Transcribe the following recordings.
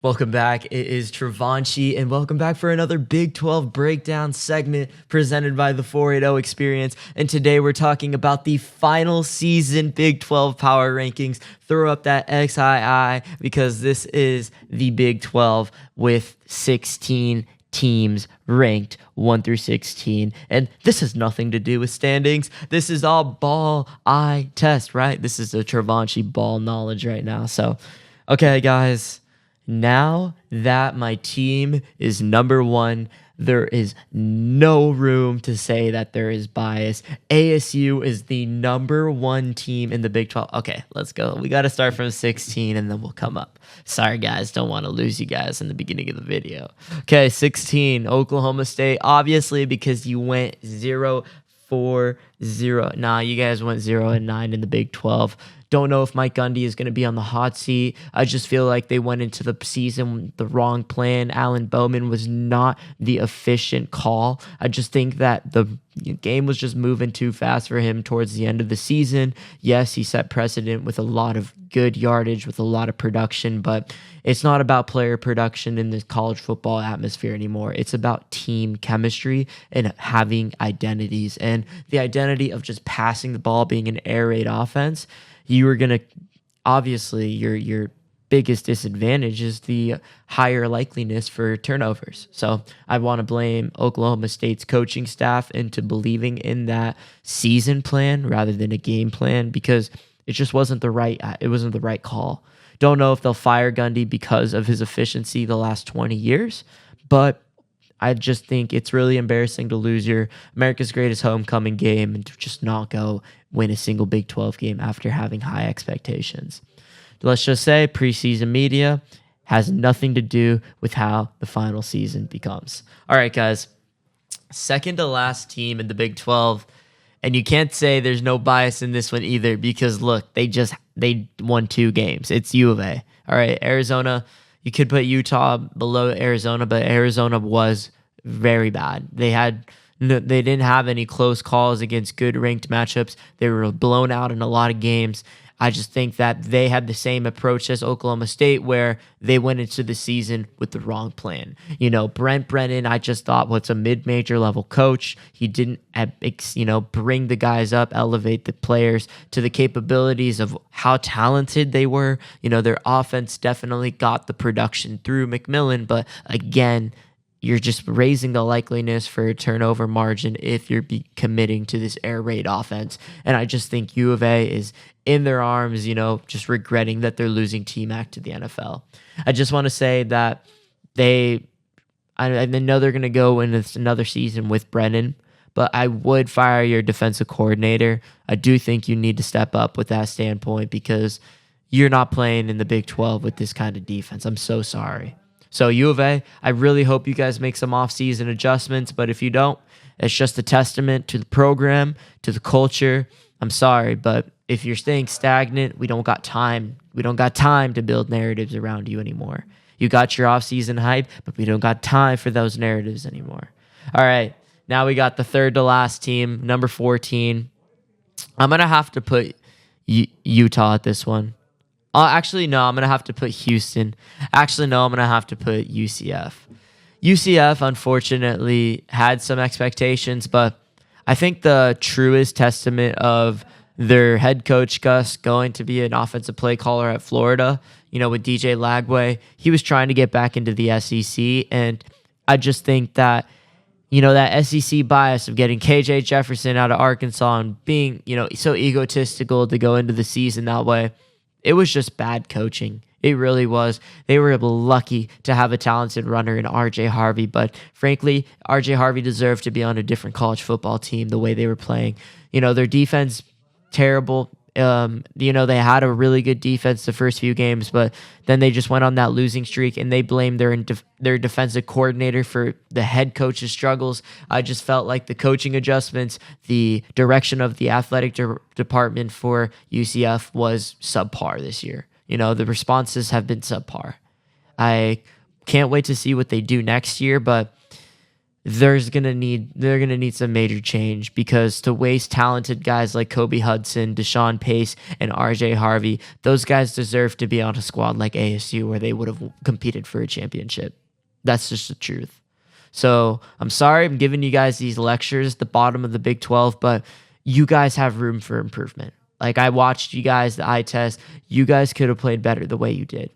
Welcome back. It is Trevenchy, and welcome back for another Big 12 breakdown segment presented by the 480 Experience. And today we're talking about the final season Big 12 power rankings. Throw up that XII because this is the Big 12 with 16 teams ranked 1 through 16. And this has nothing to do with standings. This is all ball eye test, right? This is the Trevenchy ball knowledge right now. So, okay, guys. Now that my team is number one, there is no room to say that there is bias. ASU is the number one team in the Big 12. Okay, let's go. We got to start from 16 and then we'll come up. Sorry, guys. Don't want to lose you guys in the beginning of the video. Okay, 16, Oklahoma State. Obviously, because you went 0-4-0. Nah, you guys went 0-9 in the Big 12. Don't know if Mike Gundy is going to be on the hot seat. I just feel like they went into the season with the wrong plan. Alan Bowman was not the efficient call. I just think that the game was just moving too fast for him towards the end of the season. Yes, he set precedent with a lot of good yardage, with a lot of production, but it's not about player production in the college football atmosphere anymore. It's about team chemistry and having identities. And the identity of just passing the ball, being an air raid offense, you are going to, obviously, your biggest disadvantage is the higher likeliness for turnovers. So I want to blame Oklahoma State's coaching staff into believing in that season plan rather than a game plan, because it just wasn't the right call. Don't know if they'll fire Gundy because of his efficiency the last 20 years, but I just think it's really embarrassing to lose your America's greatest homecoming game and to just not go win a single Big 12 game after having high expectations. Let's just say preseason media has nothing to do with how the final season becomes. All right, guys. Second to last team in the Big 12. And you can't say there's no bias in this one either, because look, they won 2 games. It's U of A. All right, Arizona. You could put Utah below Arizona, but Arizona was very bad. They didn't have any close calls against good ranked matchups. They were blown out in a lot of games. I just think that they had the same approach as Oklahoma State, where they went into the season with the wrong plan. Brent Brennan, I just thought, was a mid-major level coach. He didn't, bring the guys up, elevate the players to the capabilities of how talented they were. Their offense definitely got the production through McMillan, but again, you're just raising the likeliness for a turnover margin if you're committing to this air raid offense. And I just think U of A is in their arms, just regretting that they're losing T-Mac to the NFL. I just want to say that I know they're going to go into another season with Brennan, but I would fire your defensive coordinator. I do think you need to step up with that standpoint, because you're not playing in the Big 12 with this kind of defense. I'm so sorry. So U of A, I really hope you guys make some off-season adjustments, but if you don't, it's just a testament to the program, to the culture. I'm sorry, but if you're staying stagnant, we don't got time. We don't got time to build narratives around you anymore. You got your off-season hype, but we don't got time for those narratives anymore. All right, now we got the third to last team, number 14. I'm going to have to put Utah at this one. Actually, no, I'm going to have to put Houston. Actually, no, I'm going to have to put UCF. UCF, unfortunately, had some expectations, but I think the truest testament of their head coach, Gus, going to be an offensive play caller at Florida, with DJ Lagway, he was trying to get back into the SEC, and I just think that, that SEC bias of getting KJ Jefferson out of Arkansas and being, so egotistical to go into the season that way, it was just bad coaching. It really was. They were lucky to have a talented runner in R.J. Harvey, but frankly, R.J. Harvey deserved to be on a different college football team the way they were playing. Their defense, terrible. They had a really good defense the first few games, but then they just went on that losing streak, and they blamed their defensive coordinator for the head coach's struggles. I just felt like the coaching adjustments, the direction of the athletic department for UCF was subpar this year. The responses have been subpar. I can't wait to see what they do next year, but they're gonna need some major change, because to waste talented guys like Kobe Hudson, Deshaun Pace, and RJ Harvey, those guys deserve to be on a squad like ASU where they would have competed for a championship. That's just the truth. So I'm sorry I'm giving you guys these lectures, the bottom of the Big 12, but you guys have room for improvement. Like, I watched you guys, the eye test. You guys could have played better the way you did.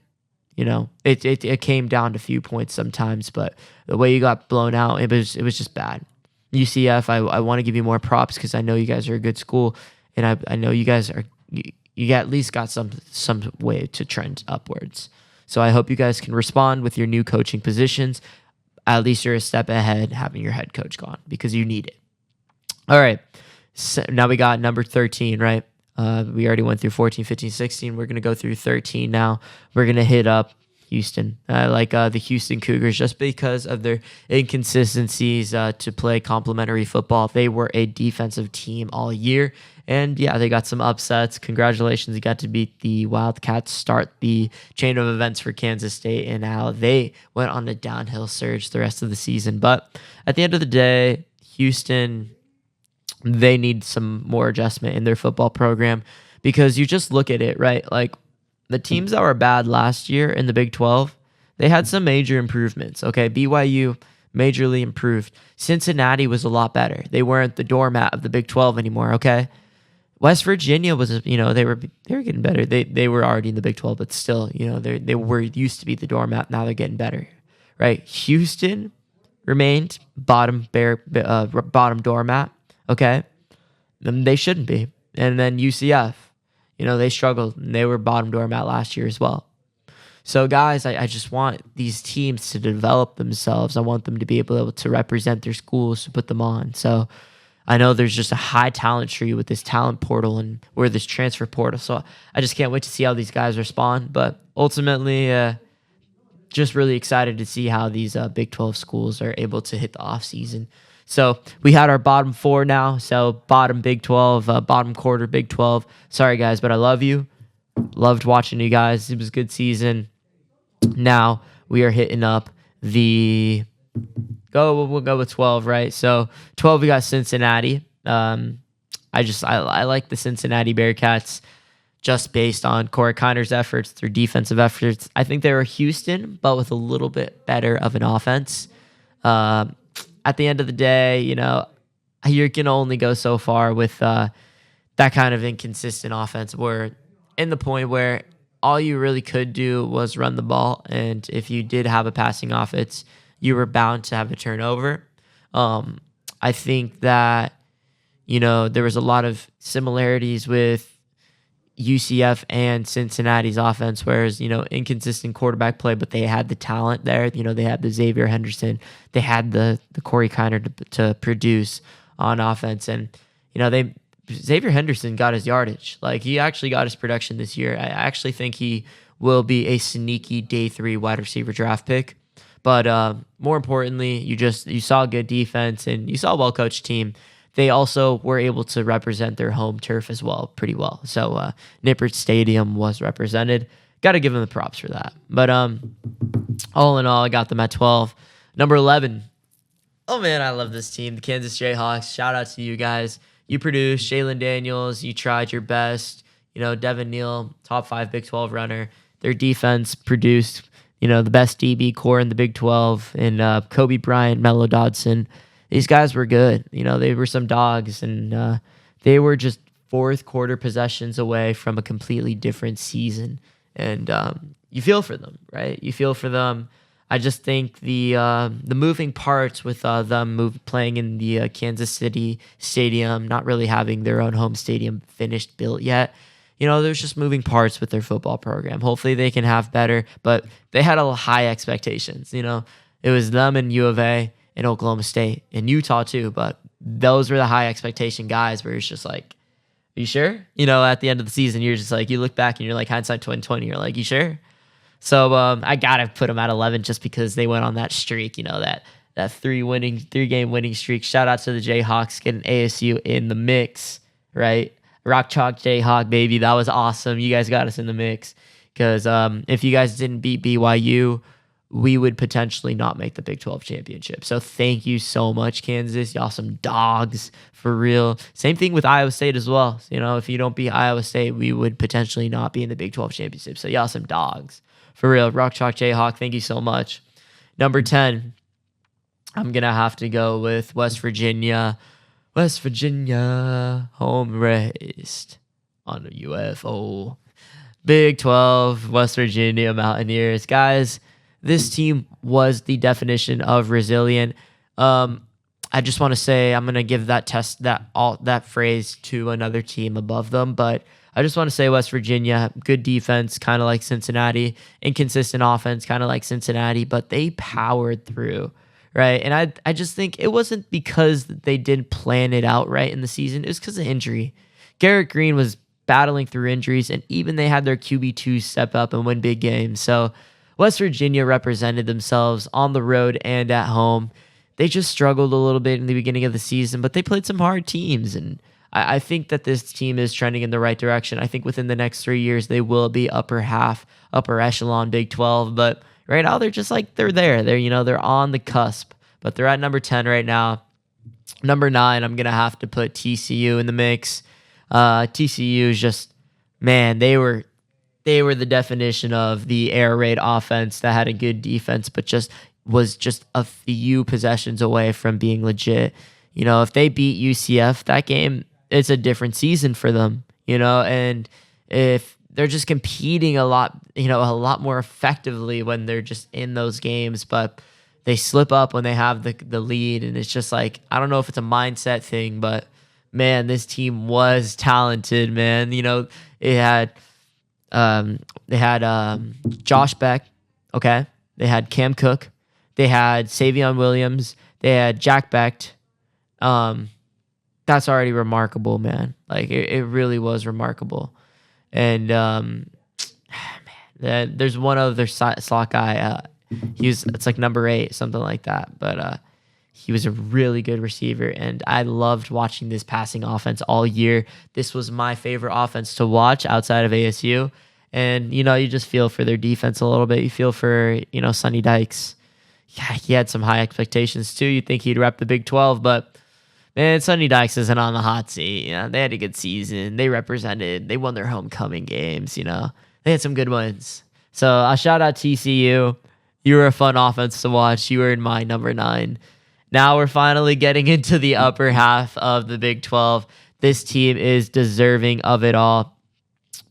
It came down to a few points sometimes, but the way you got blown out, it was just bad. UCF, I want to give you more props because I know you guys are a good school, and I know you guys are you at least got some way to trend upwards. So I hope you guys can respond with your new coaching positions. At least you're a step ahead having your head coach gone, because you need it. All right. So now we got number 13, right? We already went through 14, 15, 16. We're going to go through 13 now. We're going to hit up Houston. I like the Houston Cougars just because of their inconsistencies to play complementary football. They were a defensive team all year. And yeah, they got some upsets. Congratulations. You got to beat the Wildcats, start the chain of events for Kansas State, and now they went on a downhill surge the rest of the season. But at the end of the day, Houston, they need some more adjustment in their football program, because you just look at it, right? Like, the teams that were bad last year in the Big 12, they had some major improvements. Okay, BYU majorly improved. Cincinnati was a lot better. They weren't the doormat of the Big 12 anymore. Okay, West Virginia was, they were getting better. They were already in the Big 12, but still, they were used to be the doormat. Now they're getting better, right? Houston remained bottom doormat. Okay, then they shouldn't be. And then UCF, they struggled, and they were bottom doormat last year as well. So guys, I just want these teams to develop themselves. I want them to be able to represent their schools, to put them on. So I know there's just a high talent tree with this talent portal or this transfer portal. So I just can't wait to see how these guys respond. But ultimately, just really excited to see how these Big 12 schools are able to hit the offseason. So we had our bottom four now. So bottom Big 12, bottom quarter Big 12. Sorry, guys, but I love you. Loved watching you guys. It was a good season. Now we are hitting up we'll go with 12, right? So 12, we got Cincinnati. I like the Cincinnati Bearcats just based on Corey Kiner's efforts, their defensive efforts. I think they were Houston, but with a little bit better of an offense. At the end of the day, you can only go so far with that kind of inconsistent offense, where in the point where all you really could do was run the ball. And if you did have a passing offense, you were bound to have a turnover. I think that, there was a lot of similarities with UCF and Cincinnati's offense, whereas, inconsistent quarterback play, but they had the talent there. They had the Xavier Henderson. They had the Corey Kiner to produce on offense. And, Xavier Henderson got his yardage. Like, he actually got his production this year. I actually think he will be a sneaky day 3 wide receiver draft pick. But more importantly, you saw good defense, and you saw a well-coached team. They also were able to represent their home turf as well, pretty well. So Nippert Stadium was represented. Got to give them the props for that. But all in all, I got them at 12. Number 11. Oh, man, I love this team. The Kansas Jayhawks. Shout out to you guys. You produced. Jalen Daniels, you tried your best. Devin Neal, top 5 Big 12 runner. Their defense produced, the best DB core in the Big 12. And Kobe Bryant, Mello Dodson. These guys were good. They were some dogs, and they were just fourth quarter possessions away from a completely different season. And you feel for them, right? You feel for them. I just think the moving parts with them playing in the Kansas City stadium, not really having their own home stadium built yet. There's just moving parts with their football program. Hopefully they can have better, but they had a high expectations. It was them and U of A and Oklahoma State and Utah too, but those were the high expectation guys where it's just like, are you sure? At the end of the season, you're just like, you look back and you're like, hindsight 2020, you're like, you sure? So I gotta put them at 11 just because they went on that streak, that 3-game winning streak. Shout out to the Jayhawks getting ASU in the mix, right? Rock Chalk Jayhawk, baby, that was awesome. You guys got us in the mix, because if you guys didn't beat BYU, we would potentially not make the Big 12 championship. So thank you so much, Kansas. Y'all some dogs for real. Same thing with Iowa State as well. If you don't beat Iowa State, we would potentially not be in the Big 12 championship. So y'all some dogs for real. Rock Chalk Jayhawk, thank you so much. Number 10, I'm going to have to go with West Virginia. West Virginia, home raised on a UFO. Big 12, West Virginia Mountaineers. Guys, this team was the definition of resilient. I just want to say I'm going to give that phrase to another team above them, but I just want to say West Virginia, good defense, kind of like Cincinnati, inconsistent offense, kind of like Cincinnati, but they powered through, right? And I just think it wasn't because they didn't plan it out right in the season. It was because of injury. Garrett Green was battling through injuries, and even they had their QB2 step up and win big games. So West Virginia represented themselves on the road and at home. They just struggled a little bit in the beginning of the season, but they played some hard teams, and I think that this team is trending in the right direction. I think within the next 3 years, they will be upper echelon Big 12, but right now they're just like, they're there. They're on the cusp, but they're at number 10 right now. Number 9, I'm going to have to put TCU in the mix. TCU is just, man, they were the definition of the air raid offense that had a good defense, but was just a few possessions away from being legit. If they beat UCF that game, it's a different season for them, and if they're just competing a lot more effectively when they're just in those games, but they slip up when they have the lead, and it's just like, I don't know if it's a mindset thing, but man, this team was talented, man. They had Josh Beck, okay? They had Cam Cook, they had Savion Williams, they had Jack Becht. That's already remarkable, man. Like it really was remarkable. And man, there's one other slot guy. It's like number 8, something like that. But he was a really good receiver, and I loved watching this passing offense all year. This was my favorite offense to watch outside of ASU. And, you just feel for their defense a little bit. You feel for, Sonny Dykes. Yeah, he had some high expectations too. You'd think he'd rep the Big 12, but man, Sonny Dykes isn't on the hot seat. They had a good season. They won their homecoming games, They had some good ones. So I'll shout out TCU. You were a fun offense to watch. You were in my number 9. Now we're finally getting into the upper half of the Big 12. This team is deserving of it all.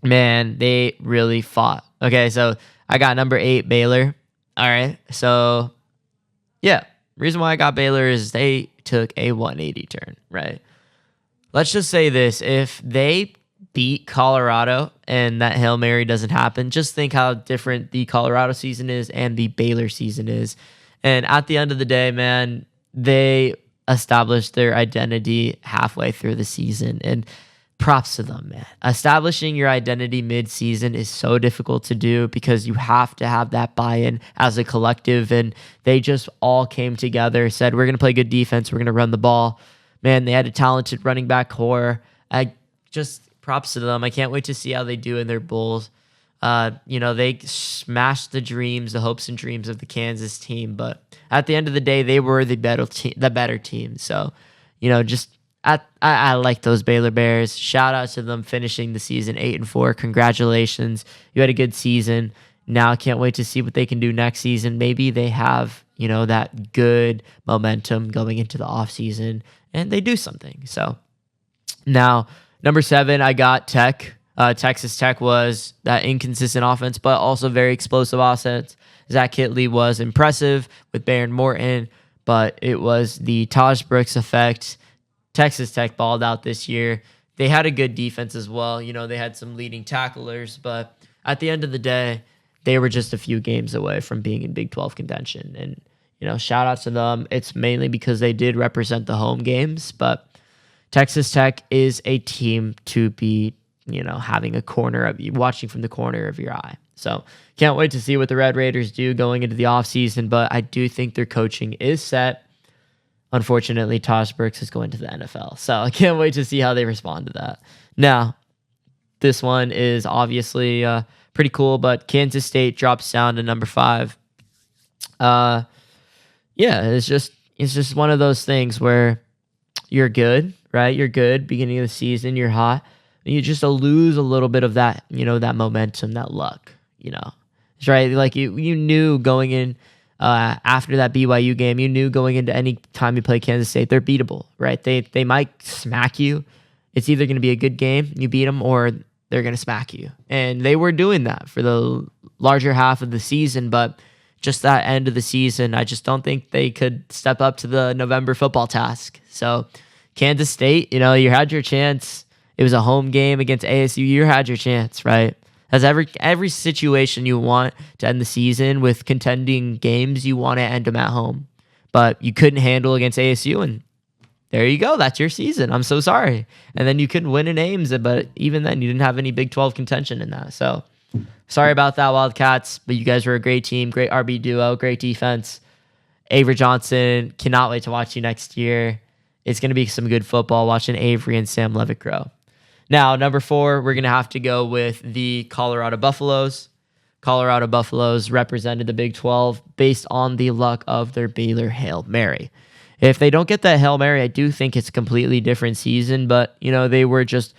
Man, they really fought. Okay, so I got number 8, Baylor. All right, so yeah, reason why I got Baylor is they took a 180 turn, right? Let's just say this. If they beat Colorado and that Hail Mary doesn't happen, just think how different the Colorado season is and the Baylor season is. And at the end of the day, man, they established their identity halfway through the season, and props to them, man. Establishing your identity mid-season is so difficult to do because you have to have that buy-in as a collective, and they just all came together, said, we're going to play good defense, we're going to run the ball. Man, they had a talented running back core. Props to them. I can't wait to see how they do in their bowls. They smashed the hopes and dreams of the Kansas team, but at the end of the day, they were the better team. So, I like those Baylor Bears. Shout out to them finishing the season 8-4. Congratulations. You had a good season. Now I can't wait to see what they can do next season. Maybe they have, that good momentum going into the offseason and they do something. So now number 7, I got Tech. Texas Tech was that inconsistent offense, but also very explosive offense. Zach Kitley was impressive with Baron Morton, but it was the Taj Brooks effect. Texas Tech balled out this year. They had a good defense as well. They had some leading tacklers, but at the end of the day, they were just a few games away from being in Big 12 contention. And, shout out to them. It's mainly because they did represent the home games, but Texas Tech is a team to be, having watching from the corner of your eye. So can't wait to see what the Red Raiders do going into the offseason, but I do think their coaching is set. Unfortunately, Tosh Brooks is going to the NFL, so I can't wait to see how they respond to that. Now, this one is obviously pretty cool, but Kansas State drops down to number 5. Uh, yeah, it's just one of those things where you're good, right? You're good beginning of the season, you're hot. And you just lose a little bit of that, that momentum, that luck, you know. It's right. Like you knew going in after that BYU game, you knew going into any time you play Kansas State, they're beatable, right? They might smack you. It's either going to be a good game, you beat them, or they're going to smack you. And they were doing that for the larger half of the season, but just that end of the season, I just don't think they could step up to the November football task. So Kansas State, you had your chance. It was a home game against ASU. You had your chance, right? As every situation you want to end the season with contending games, you want to end them at home. But you couldn't handle against ASU, and there you go. That's your season. I'm so sorry. And then you couldn't win in Ames, but even then, you didn't have any Big 12 contention in that. So sorry about that, Wildcats, but you guys were a great team, great RB duo, great defense. Avery Johnson, cannot wait to watch you next year. It's going to be some good football watching Avery and Sam Levitt grow. Now, number 4, we're going to have to go with the Colorado Buffaloes. Colorado Buffaloes represented the Big 12 based on the luck of their Baylor Hail Mary. If they don't get that Hail Mary, I do think it's a completely different season, but, they were just,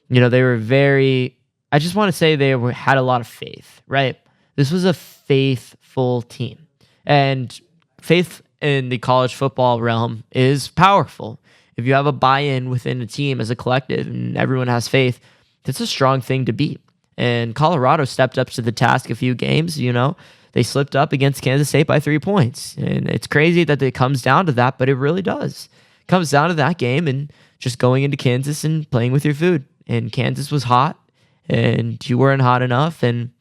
they were very, I just want to say had a lot of faith, right? This was a faithful team. And faith in the college football realm is powerful. If you have a buy-in within a team as a collective and everyone has faith, that's a strong thing to beat. And Colorado stepped up to the task a few games, They slipped up against Kansas State by 3 points. And it's crazy that it comes down to that, but it really does. It comes down to that game and just going into Kansas and playing with your food. And Kansas was hot, and you weren't hot enough, and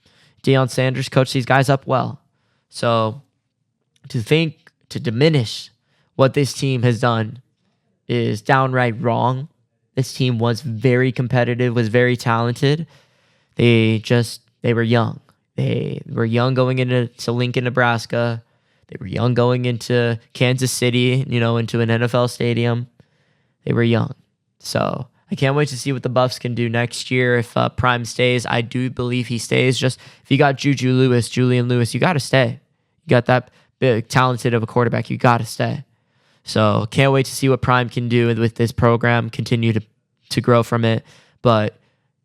Deion Sanders coached these guys up well. So to diminish what this team has done is downright wrong. This team was very competitive, was very talented. They were young. They were young going into Lincoln, Nebraska. They were young going into Kansas City, into an NFL stadium. They were young. So I can't wait to see what the Buffs can do next year. If Prime stays, I do believe he stays. Just if you got Julian Lewis, you got to stay. You got that big, talented of a quarterback, you got to stay. So can't wait to see what Prime can do with this program, continue to grow from it. But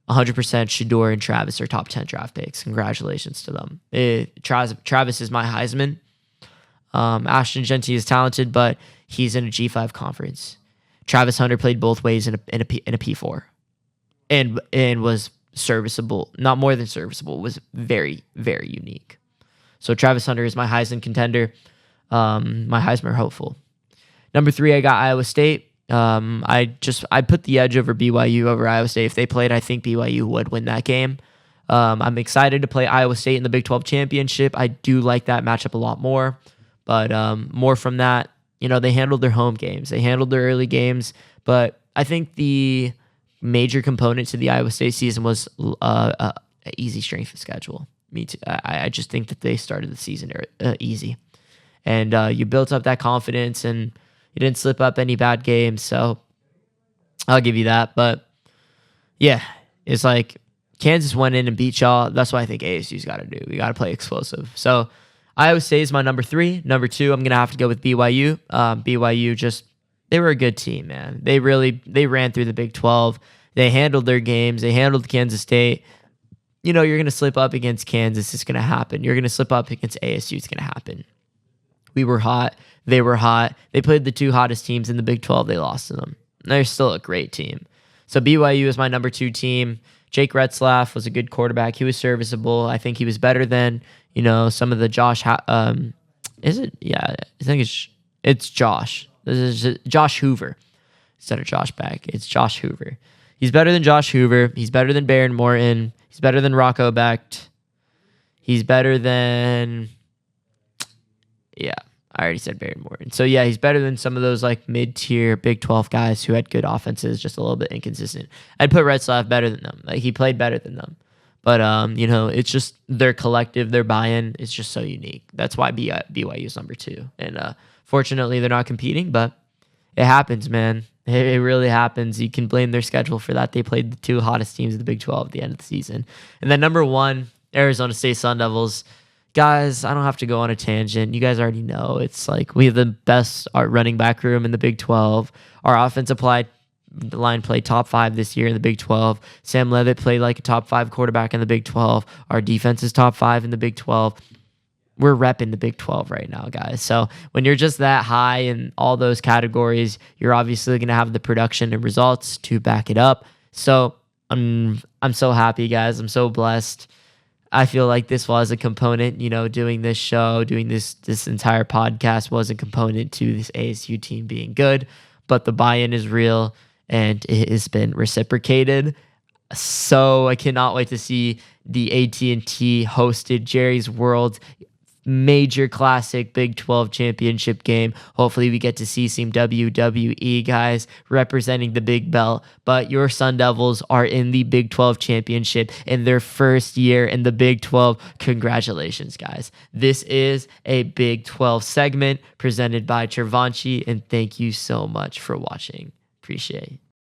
100% Shador and Travis are top 10 draft picks. Congratulations to them. Travis is my Heisman. Ashton Genty is talented, but he's in a G5 conference. Travis Hunter played both ways in a P4 and was serviceable, not more than serviceable, was very, very unique. So Travis Hunter is my Heisman contender, my Heisman hopeful. Number 3, I got Iowa State. I put the edge over BYU over Iowa State. If they played, I think BYU would win that game. I'm excited to play Iowa State in the Big 12 championship. I do like that matchup a lot more, but more from that, they handled their home games. They handled their early games, but I think the major component to the Iowa State season was an easy strength of schedule. Me too. I just think that they started the season easy, and you built up that confidence, and you didn't slip up any bad games, so I'll give you that. But yeah, it's like Kansas went in and beat y'all. That's what I think ASU's got to do. We got to play explosive. So Iowa State is my number 3. Number 2, I'm going to have to go with BYU. BYU they were a good team, man. They ran through the Big 12. They handled their games. They handled Kansas State. You're going to slip up against Kansas. It's going to happen. You're going to slip up against ASU. It's going to happen. We were hot. They were hot. They played the 2 hottest teams in the Big 12. They lost to them. They're still a great team. So BYU is my number 2 team. Jake Retzlaff was a good quarterback. He was serviceable. I think he was better than, some of the Josh. Is it? Yeah, I think it's Josh. This is Josh Hoover instead of Josh Beck. It's Josh Hoover. He's better than Josh Hoover. He's better than Baron Morton. He's better than Rocco Becht. He's better than, yeah, I already said Baron Morton. So yeah, he's better than some of those like mid-tier Big 12 guys who had good offenses, just a little bit inconsistent. I'd put Retzlaff better than them. Like he played better than them. But it's just their collective, their buy-in is just so unique. That's why BYU is number 2. And fortunately, they're not competing, but it happens, man. It really happens. You can blame their schedule for that. They played the 2 hottest teams of the Big 12 at the end of the season. And then number 1, Arizona State Sun Devils. guys, I don't have to go on a tangent. You guys already know. It's like we have the best running back room in the Big 12. Our offensive line played top 5 this year in the Big 12. Sam Levitt played like a top 5 quarterback in the Big 12. Our defense is top 5 in the Big 12. We're repping the Big 12 right now, guys. So when you're just that high in all those categories, you're obviously going to have the production and results to back it up. So I'm so happy, guys. I'm so blessed. I feel like this was a component, doing this show, doing this entire podcast was a component to this ASU team being good, but the buy-in is real and it has been reciprocated. So I cannot wait to see the AT&T hosted Jerry's World major classic Big 12 championship game. Hopefully we get to see some WWE guys representing the Big Belt, but your Sun Devils are in the Big 12 championship in their first year in the Big 12. Congratulations, guys. This is a Big 12 segment presented by Trevenchy, and thank you so much for watching. Appreciate it.